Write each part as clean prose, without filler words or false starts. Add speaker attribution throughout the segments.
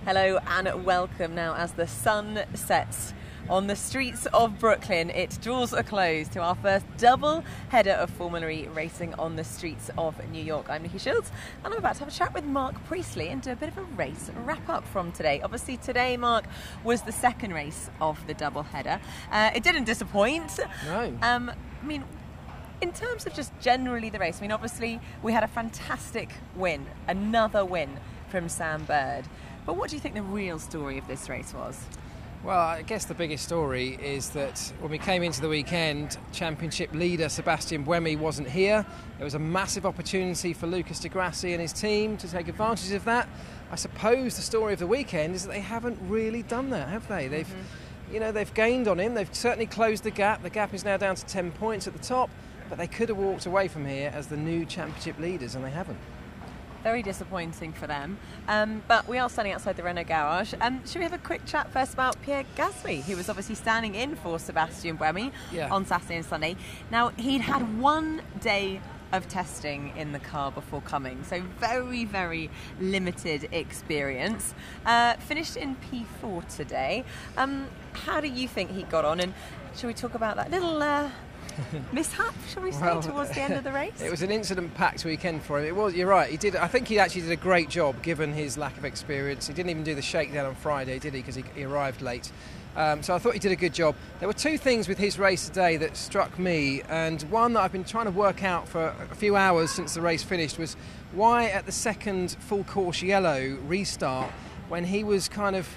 Speaker 1: Hello and welcome now as the sun sets on the streets of Brooklyn. It draws a close to our first double header of Formula E racing on the streets of New York. I'm Nikki Shields and I'm about to have a chat with Mark Priestley and do a bit of a race wrap up from today. Obviously today, Mark, was the second race of the double header. It didn't disappoint.
Speaker 2: No.
Speaker 1: I mean, in terms of just generally the race, I mean, obviously we had a fantastic win, another win from Sam Bird. But what do you think the real story of this race was?
Speaker 2: Well, I guess the biggest story is that when we came into the weekend, championship leader Sebastian Buemi wasn't here. There was a massive opportunity for Lucas di Grassi and his team to take advantage of that. I suppose the story of the weekend is that they haven't really done that, have they? They've gained on him. They've certainly closed the gap. The gap is now down to 10 points at the top, but they could have walked away from here as the new championship leaders, and they haven't.
Speaker 1: Very disappointing for them. But we are standing outside the Renault garage. Should we have a quick chat first about Pierre Gasly, who was obviously standing in for Sebastian Buemi on Saturday and Sunday. Now, he'd had 1 day of testing in the car before coming, so very, very limited experience. Finished in P4 today. How do you think he got on? And shall we talk about that little mishap, shall we say, towards the end of the race?
Speaker 2: It was an incident-packed weekend for him. It was. You're right. He did. I think he actually did a great job given his lack of experience. He didn't even do the shakedown on Friday, did he? Because he arrived late. So I thought he did a good job. There were two things with his race today that struck me, and one that I've been trying to work out for a few hours since the race finished was why at the second full course yellow restart, when he was kind of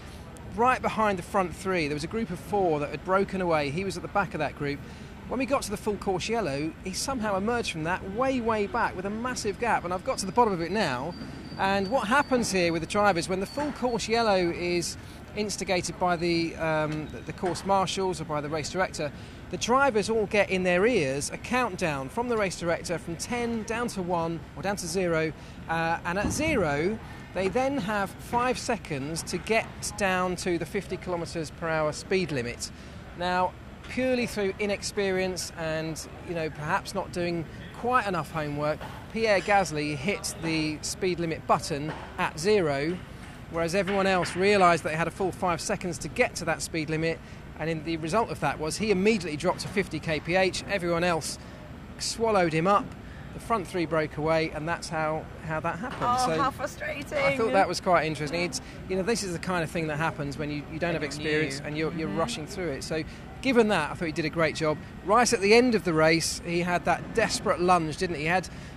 Speaker 2: right behind the front three, there was a group of four that had broken away. He was at the back of that group. When we got to the full course yellow, he somehow emerged from that way back with a massive gap, and I've got to the bottom of it now. And what happens here with the drivers, when the full course yellow is instigated by the course marshals or by the race director, the drivers all get in their ears a countdown from the race director from 10 down to 1 or down to 0, and at 0 they then have 5 seconds to get down to the 50 kilometres per hour speed limit. Now, purely through inexperience and perhaps not doing quite enough homework, Pierre Gasly hit the speed limit button at 0, whereas everyone else realised that they had a full 5 seconds to get to that speed limit, and the result of that was he immediately dropped to 50 kph. Everyone else swallowed him up. The front three broke away, and that's how that happened.
Speaker 1: Oh, so how frustrating.
Speaker 2: I thought that was quite interesting. This is the kind of thing that happens when you don't have experience and you're rushing through it. So given that, I thought he did a great job. Right at the end of the race, he had that desperate lunge, didn't he?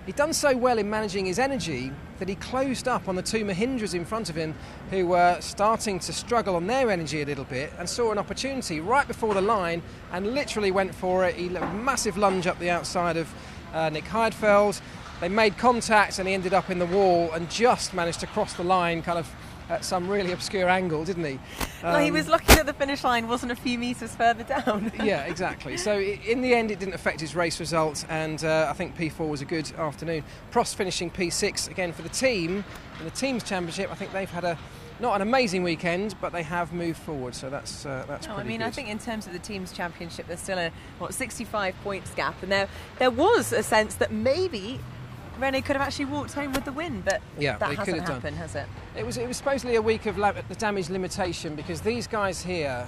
Speaker 2: He'd done so well in managing his energy that he closed up on the two Mahindras in front of him who were starting to struggle on their energy a little bit, and saw an opportunity right before the line and literally went for it. He had a massive lunge up the outside of Nick Heidfeld. They made contact and he ended up in the wall and just managed to cross the line kind of at some really obscure angle, didn't he?
Speaker 1: Well, he was lucky that the finish line wasn't a few metres further down.
Speaker 2: Yeah, exactly. So in the end it didn't affect his race results, and I think P4 was a good afternoon. Prost finishing P6 again for the team. In the team's championship, I think they've had not an amazing weekend, but they have moved forward, so that's pretty good.
Speaker 1: I think in terms of the team's championship, there's still a 65 points gap, and there was a sense that maybe Renault could have actually walked home with the win, but that hasn't happened, has it?
Speaker 2: It was supposedly a week of the damage limitation, because these guys here,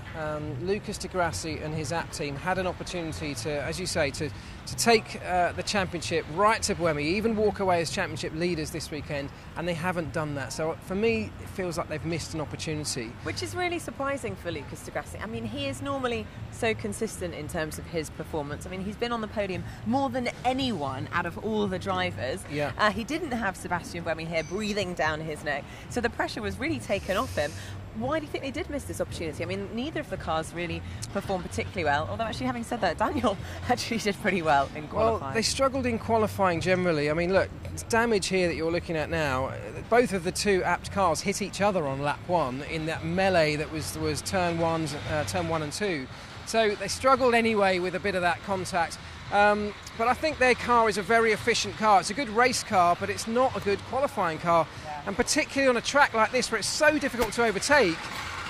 Speaker 2: Lucas di Grassi and his app team, had an opportunity to, as you say, to take the championship right to Buemi, even walk away as championship leaders this weekend, and they haven't done that. So for me, it feels like they've missed an opportunity.
Speaker 1: Which is really surprising for Lucas di Grassi. I mean, he is normally so consistent in terms of his performance. I mean, he's been on the podium more than anyone out of all the drivers.
Speaker 2: Yeah.
Speaker 1: He didn't have Sebastian Buemi here breathing down his neck, so the pressure was really taken off him. Why do you think they did miss this opportunity? I mean, neither of the cars really performed particularly well, although actually, having said that, Daniel actually did pretty well in qualifying.
Speaker 2: Well, they struggled in qualifying generally. I mean, look, damage here that you're looking at now, both of the two apt cars hit each other on lap 1 in that melee that was turn 1 and 2. So they struggled anyway with a bit of that contact. But I think their car is a very efficient car. It's a good race car, but it's not a good qualifying car. And particularly on a track like this where it's so difficult to overtake,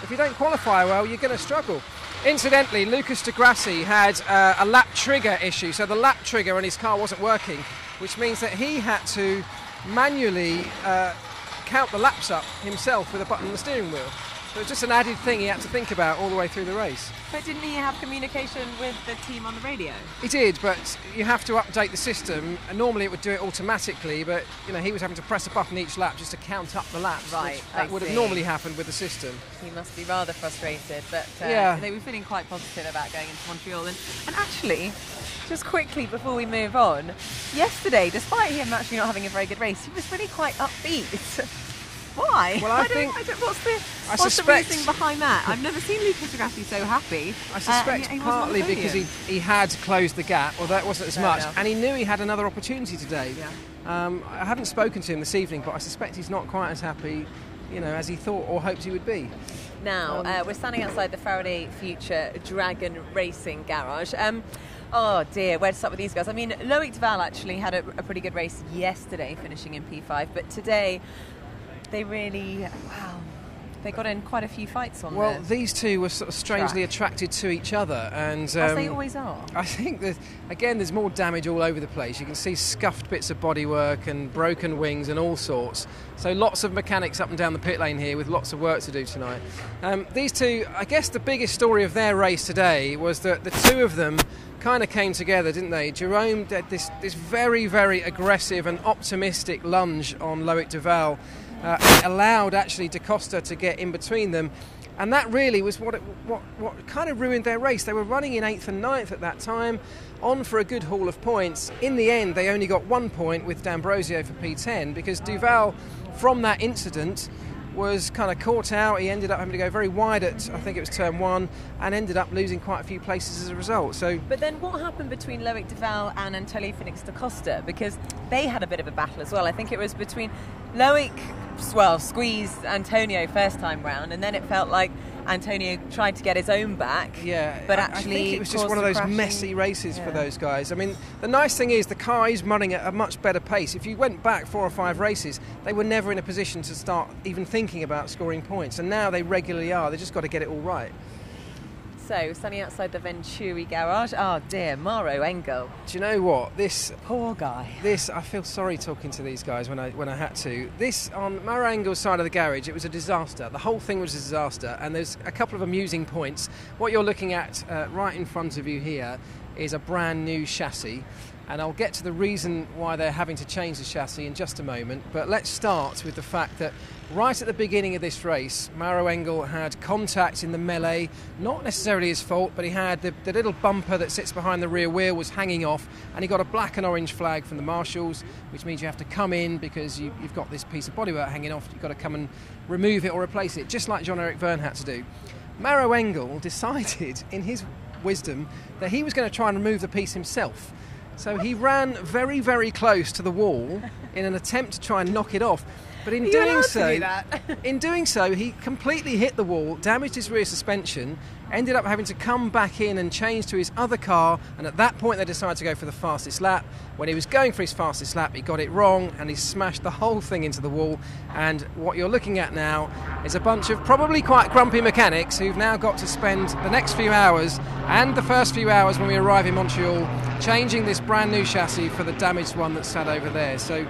Speaker 2: if you don't qualify well, you're going to struggle. Incidentally, Lucas di Grassi had a lap trigger issue, so the lap trigger on his car wasn't working, which means that he had to manually count the laps up himself with a button on the steering wheel. So it's just an added thing he had to think about all the way through the race.
Speaker 1: But didn't he have communication with the team on the radio?
Speaker 2: He did, but you have to update the system, and normally it would do it automatically, but he was having to press a button each lap just to count up the laps.
Speaker 1: Right,
Speaker 2: that would have normally happened with the system.
Speaker 1: He must be rather frustrated, but they were feeling quite positive about going into Montreal. And actually, just quickly before we move on, yesterday, despite him actually not having a very good race, he was really quite upbeat. Why?
Speaker 2: Well,
Speaker 1: what's the reasoning behind that? I've never seen Lucas Grassi so happy.
Speaker 2: I suspect partly because he had closed the gap, although it wasn't as much, and he knew he had another opportunity today. Yeah. I haven't spoken to him this evening, but I suspect he's not quite as happy, as he thought or hoped he would be.
Speaker 1: Now, we're standing outside the Faraday Future Dragon Racing Garage. Oh dear, where to start with these guys? I mean, Loic Duval actually had a pretty good race yesterday, finishing in P5, but today they really, they got in quite a few fights on
Speaker 2: Well, these two were sort of strangely attracted to each other. And
Speaker 1: as they always are.
Speaker 2: I think that, again, there's more damage all over the place. You can see scuffed bits of bodywork and broken wings and all sorts. So lots of mechanics up and down the pit lane here with lots of work to do tonight. These two, I guess the biggest story of their race today was that the two of them kind of came together, didn't they? Jerome did this very, very aggressive and optimistic lunge on Loic Duval. It allowed actually Da Costa to get in between them, and that really was what kind of ruined their race. They were running in 8th and 9th at that time, on for a good haul of points. In the end, they only got 1 point with D'Ambrosio for P10 because Duval, from that incident, was kind of caught out. He ended up having to go very wide at, I think it was turn 1, and ended up losing quite a few places as a result.
Speaker 1: But then what happened between Loic Duval and Antonio Felix da Costa? Because they had a bit of a battle as well. I think it was between Loic, squeezed Antonio first time round, and then it felt like Antonio tried to get his own back.
Speaker 2: Yeah,
Speaker 1: but actually
Speaker 2: I think it was just one of those messy races for those guys. I mean, the nice thing is the car is running at a much better pace. If you went back 4 or 5 races, they were never in a position to start even thinking about scoring points, and now they regularly are. They just got to get it all right.
Speaker 1: So, standing outside the Venturi garage, oh dear, Mauro Engel.
Speaker 2: Do you know what? This
Speaker 1: poor guy.
Speaker 2: I feel sorry talking to these guys when I had to. This, on Mauro Engel's side of the garage, it was a disaster. The whole thing was a disaster, and there's a couple of amusing points. What you're looking at right in front of you here is a brand new chassis, and I'll get to the reason why they're having to change the chassis in just a moment, but let's start with the fact that right at the beginning of this race, Mauro Engel had contact in the melee, not necessarily his fault, but he had the little bumper that sits behind the rear wheel was hanging off, and he got a black and orange flag from the marshals, which means you have to come in because you've got this piece of bodywork hanging off. You've got to come and remove it or replace it, just like Jean-Eric Vergne had to do. Mauro Engel decided, in his wisdom, that he was going to try and remove the piece himself. So he ran very, very close to the wall in an attempt to try and knock it off. But in doing so, he completely hit the wall, damaged his rear suspension, ended up having to come back in and change to his other car, and at that point they decided to go for the fastest lap. When he was going for his fastest lap, he got it wrong and he smashed the whole thing into the wall. And what you're looking at now is a bunch of probably quite grumpy mechanics who've now got to spend the next few hours and the first few hours when we arrive in Montreal changing this brand new chassis for the damaged one that's sat over there. So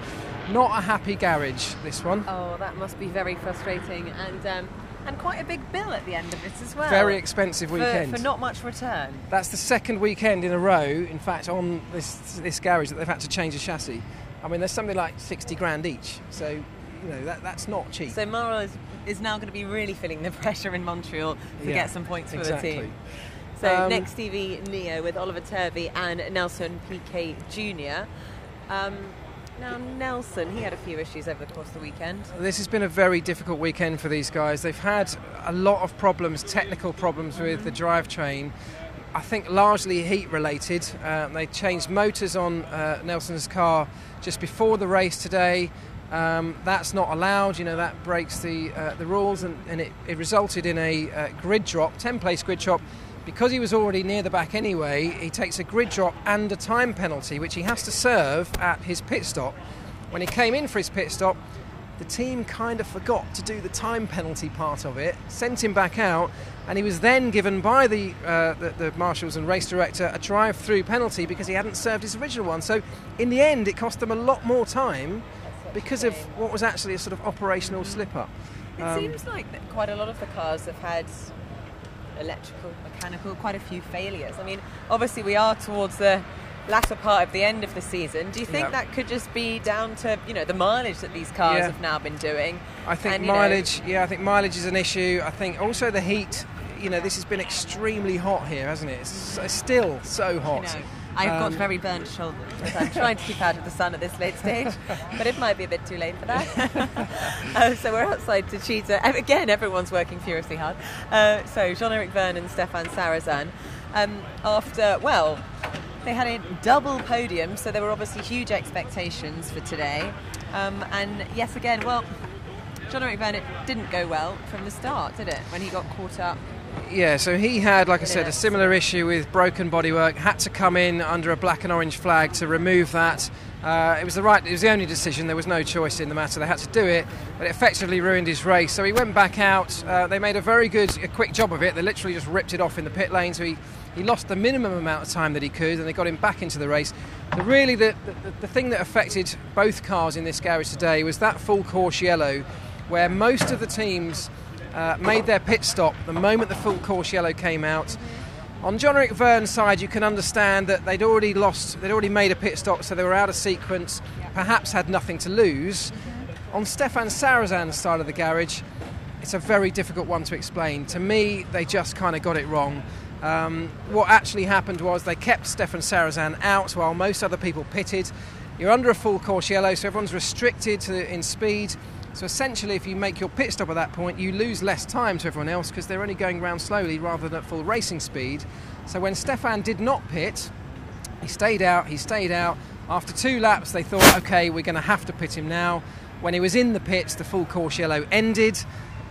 Speaker 2: not a happy garage, this one.
Speaker 1: Oh, that must be very frustrating, and quite a big bill at the end of it as well.
Speaker 2: Very expensive weekend.
Speaker 1: For not much return.
Speaker 2: That's the second weekend in a row, in fact, on this garage that they've had to change a chassis. I mean, there's something like 60 grand each, so that's not cheap.
Speaker 1: So Mauro is now going to be really feeling the pressure in Montreal to get some points for the team. So next TV Neo with Oliver Turvey and Nelson Piquet Jr. Now, Nelson, he had a few issues over the course of the weekend.
Speaker 2: This has been a very difficult weekend for these guys. They've had a lot of problems, technical problems with the drivetrain. I think largely heat-related. They changed motors on Nelson's car just before the race today. That's not allowed. That breaks the rules, and it resulted in a grid drop, 10-place grid drop. Because he was already near the back anyway, he takes a grid drop and a time penalty, which he has to serve at his pit stop. When he came in for his pit stop, the team kind of forgot to do the time penalty part of it, sent him back out, and he was then given by the marshals and race director a drive-through penalty because he hadn't served his original one. So in the end, it cost them a lot more time because of what was actually a sort of operational slip-up.
Speaker 1: It seems like that quite a lot of the cars have had electrical, mechanical, quite a few failures. I mean, obviously we are towards the latter part of the end of the season. Do you think that could just be down to, the mileage that these cars have now been doing?
Speaker 2: I think mileage, I think mileage is an issue. I think also the heat, this has been extremely hot here, hasn't it? It's still so hot.
Speaker 1: I've got very burnt shoulders. I'm trying to keep out of the sun at this late stage, but it might be a bit too late for that. So we're outside Techeetah. Again, everyone's working furiously hard. So Jean-Eric Vergne and Stefan Sarazan, they had a double podium, so there were obviously huge expectations for today. And yes, again, Jean-Eric Vergne, it didn't go well from the start, did it, when he got caught up?
Speaker 2: Yeah, so he had, like I said, a similar issue with broken bodywork, had to come in under a black and orange flag to remove that. It was the only decision, there was no choice in the matter, they had to do it, but it effectively ruined his race. So he went back out, they made a quick job of it, they literally just ripped it off in the pit lane, so he lost the minimum amount of time that he could, and they got him back into the race. So really the thing that affected both cars in this garage today was that full course yellow, where most of the teams made their pit stop the moment the full course yellow came out. On Jean-Eric Vergne's side, you can understand that they'd already made a pit stop, so they were out of sequence, perhaps had nothing to lose. On Stefan Sarazan's side of the garage, it's a very difficult one to explain. To me, they just kind of got it wrong. What actually happened was they kept Stefan Sarazan out while most other people pitted. You're under a full course yellow, so everyone's restricted in speed. So essentially, if you make your pit stop at that point, you lose less time to everyone else because they're only going round slowly rather than at full racing speed. So when Stefan did not pit, he stayed out. After 2 laps, they thought, OK, we're going to have to pit him now. When he was in the pits, the full course yellow ended,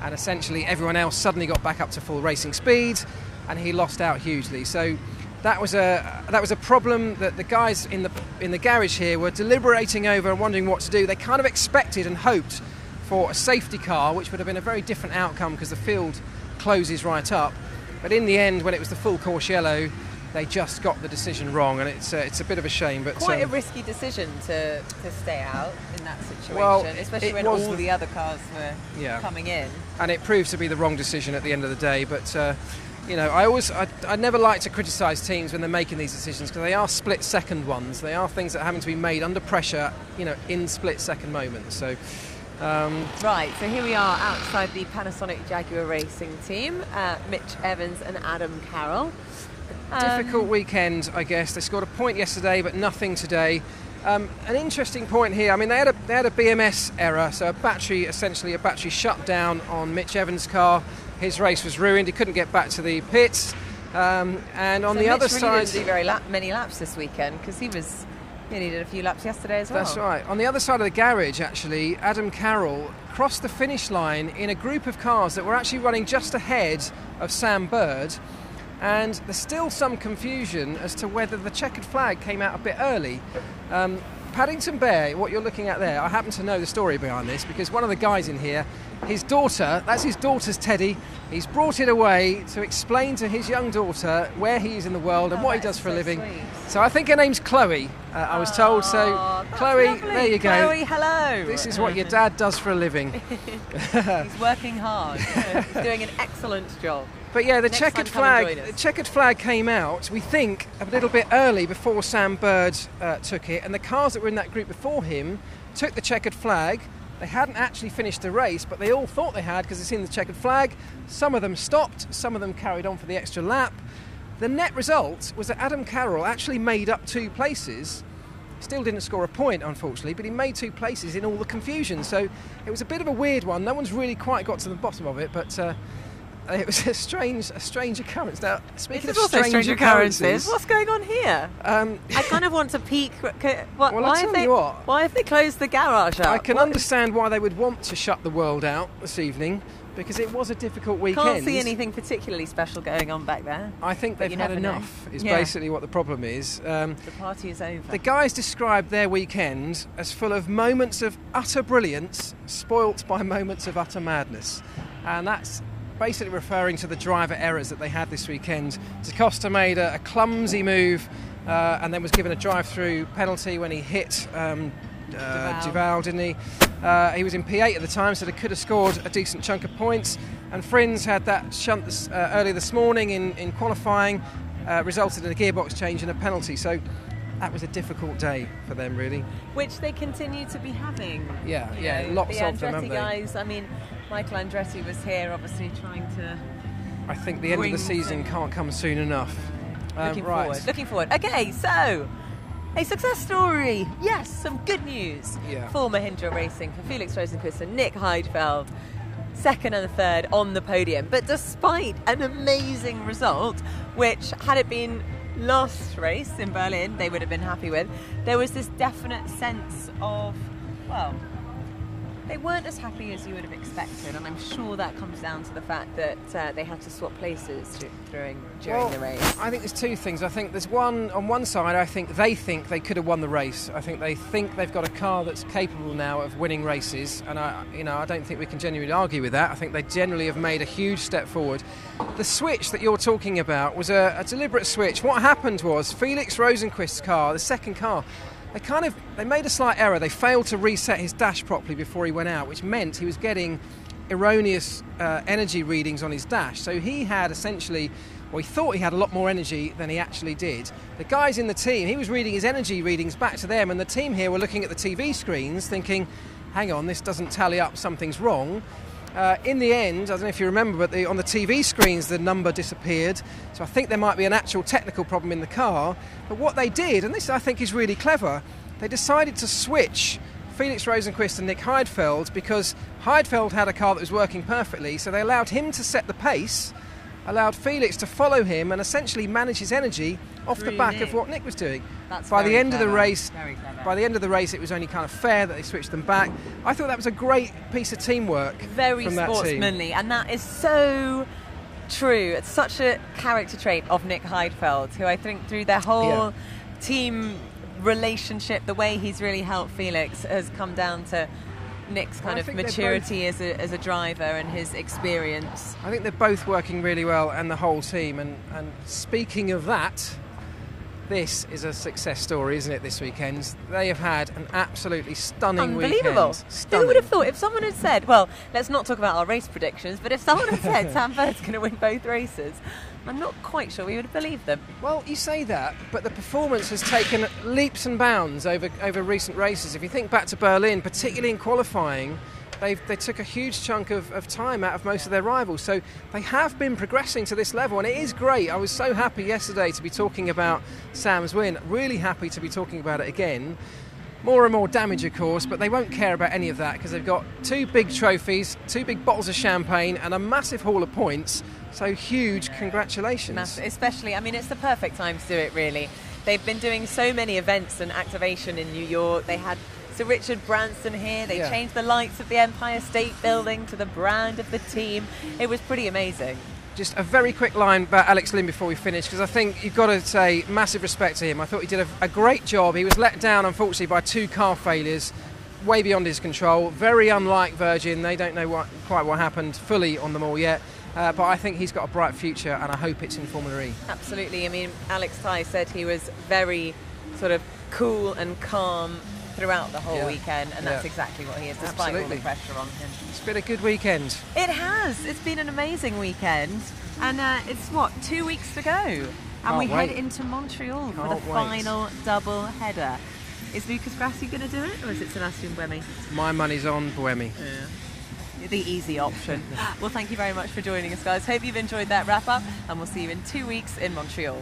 Speaker 2: and essentially everyone else suddenly got back up to full racing speed, and he lost out hugely. So that was a problem that the guys in the garage here were deliberating over and wondering what to do. They kind of expected and hoped for a safety car, which would have been a very different outcome because the field closes right up. But in the end, when it was the full course yellow, they just got the decision wrong, and it's a bit of a shame. But
Speaker 1: quite a risky decision to stay out in that situation, especially when all the other cars were coming in.
Speaker 2: And it proved to be the wrong decision at the end of the day. But I never like to criticise teams when they're making these decisions because they are split-second ones. They are things that are having to be made under pressure, in split-second moments. So.
Speaker 1: Right, so here we are outside the Panasonic Jaguar Racing team, Mitch Evans and Adam Carroll.
Speaker 2: Difficult weekend, I guess. They scored a point yesterday, but nothing today. An interesting point here. I mean, they had a BMS error, so a battery shut down on Mitch Evans' car. His race was ruined. He couldn't get back to the pits. And on the other side,
Speaker 1: didn't do many laps this weekend because he needed a few laps yesterday as well.
Speaker 2: That's right. On the other side of the garage, actually, Adam Carroll crossed the finish line in a group of cars that were actually running just ahead of Sam Bird. And there's still some confusion as to whether the checkered flag came out a bit early. Paddington Bear, what you're looking at there, I happen to know the story behind this because one of the guys in here, his daughter's Teddy. He's brought it away to explain to his young daughter where he is in the world and what he does for a living.
Speaker 1: Sweet.
Speaker 2: So I think her name's Chloe, I was told. So Chloe,
Speaker 1: lovely.
Speaker 2: There you go.
Speaker 1: Chloe, hello.
Speaker 2: This is what your dad does for a living.
Speaker 1: He's working hard. He's doing an excellent job.
Speaker 2: But yeah, the checkered flag came out, we think, a little bit early before Sam Bird took it, and the cars that were in that group before him took the checkered flag. They hadn't actually finished the race, but they all thought they had because it's in the checkered flag. Some of them stopped, some of them carried on for the extra lap. The net result was that Adam Carroll actually made up 2 places. Still didn't score a point, unfortunately, but he made 2 places in all the confusion. So it was a bit of a weird one. No one's really quite got to the bottom of it, but it was a strange occurrence. Now, speaking of strange occurrences,
Speaker 1: what's going on here? I kind of want to peek. Why have they closed the garage up?
Speaker 2: I can understand why they would want to shut the world out this evening, because it was a difficult weekend.
Speaker 1: Can't see anything particularly special going on back there.
Speaker 2: I think they've had enough, is basically what the problem is.
Speaker 1: The party is over.
Speaker 2: The guys described their weekend as full of moments of utter brilliance, spoilt by moments of utter madness. And that's basically referring to the driver errors that they had this weekend. Costa made a clumsy move and then was given a drive-through penalty when he hit Duval, didn't he? He was in P8 at the time, so they could have scored a decent chunk of points. And Frins had that shunt earlier this morning in qualifying, resulted in a gearbox change and a penalty. So that was a difficult day for them, really.
Speaker 1: Which they continue to be having.
Speaker 2: Yeah, lots of them, haven't they?
Speaker 1: The Andretti guys, I mean, Michael Andretti was here, obviously, trying to...
Speaker 2: I think the end of the season can't come soon enough.
Speaker 1: Looking forward. Okay, so... a success story. Yes, some good news. For Mahindra Racing, for Felix Rosenqvist and Nick Heidfeld, second and third on the podium. But despite an amazing result, which had it been last race in Berlin they would have been happy with, there was this definite sense of, well, they weren't as happy as you would have expected, and I'm sure that comes down to the fact that they had to swap places during the race. I think
Speaker 2: there's two things. I think there's one, on one side, I think they could have won the race. I think they've got a car that's capable now of winning races, and I don't think we can genuinely argue with that. I think they generally have made a huge step forward. The switch that you're talking about was a deliberate switch. What happened was Felix Rosenqvist's car, the second car, they made a slight error. They failed to reset his dash properly before he went out, which meant he was getting erroneous energy readings on his dash. So he had he thought he had a lot more energy than he actually did. The guys in the team, he was reading his energy readings back to them, and the team here were looking at the TV screens thinking, hang on, this doesn't tally up, something's wrong. In the end, I don't know if you remember, but on the TV screens the number disappeared, so I think there might be an actual technical problem in the car. But what they did, and this I think is really clever, they decided to switch Felix Rosenqvist and Nick Heidfeld, because Heidfeld had a car that was working perfectly, so they allowed him to set the pace, allowed Felix to follow him and essentially manage his energy off the back of what Nick was doing. By the end of the race, it was only kind of fair that they switched them back. I thought that was a great piece of teamwork.
Speaker 1: Very
Speaker 2: from that
Speaker 1: sportsmanly,
Speaker 2: team.
Speaker 1: And that is so true. It's such a character trait of Nick Heidfeld, who I think through their whole team relationship, the way he's really helped Felix has come down to Nick's kind of maturity as a driver and his experience.
Speaker 2: I think they're both working really well, and the whole team. And speaking of that, this is a success story, isn't it, this weekend? They have had an absolutely stunning
Speaker 1: Unbelievable.
Speaker 2: weekend.
Speaker 1: Who would have thought, if someone had said, well, let's not talk about our race predictions, but if someone had said Sam Bird's going to win both races, I'm not quite sure we would have believed them.
Speaker 2: Well, you say that, but the performance has taken leaps and bounds over recent races. If you think back to Berlin, particularly in qualifying, they took a huge chunk of time out of most of their rivals. So they have been progressing to this level, and it is great. I was so happy yesterday to be talking about Sam's win. Really happy to be talking about it again. More and more damage, of course, but they won't care about any of that because they've got 2 big trophies, 2 big bottles of champagne, and a massive haul of points. So huge congratulations.
Speaker 1: Especially, I mean, it's the perfect time to do it, really. They've been doing so many events and activation in New York. They had Sir Richard Branson here. They changed the lights of the Empire State Building to the brand of the team. It was pretty amazing.
Speaker 2: Just a very quick line about Alex Lynn before we finish, because I think you've got to say massive respect to him. I thought he did a great job. He was let down, unfortunately, by 2 car failures, way beyond his control. Very unlike Virgin. They don't know quite what happened fully on them all yet. But I think he's got a bright future, and I hope it's in Formula E.
Speaker 1: Absolutely. I mean, Alex Ty said he was very sort of cool and calm throughout the whole weekend, and that's exactly what he is, despite all the pressure on him.
Speaker 2: It's been a good weekend.
Speaker 1: It has. It's been an amazing weekend, and it's 2 weeks to go, and we head into Montreal for the final double header. Is Lucas Grassi going to do it, or is it Sebastian Buemi?
Speaker 2: My money's on Buemi.
Speaker 1: The easy option. Well, thank you very much for joining us, guys. Hope you've enjoyed that wrap up, and we'll see you in 2 weeks in Montreal.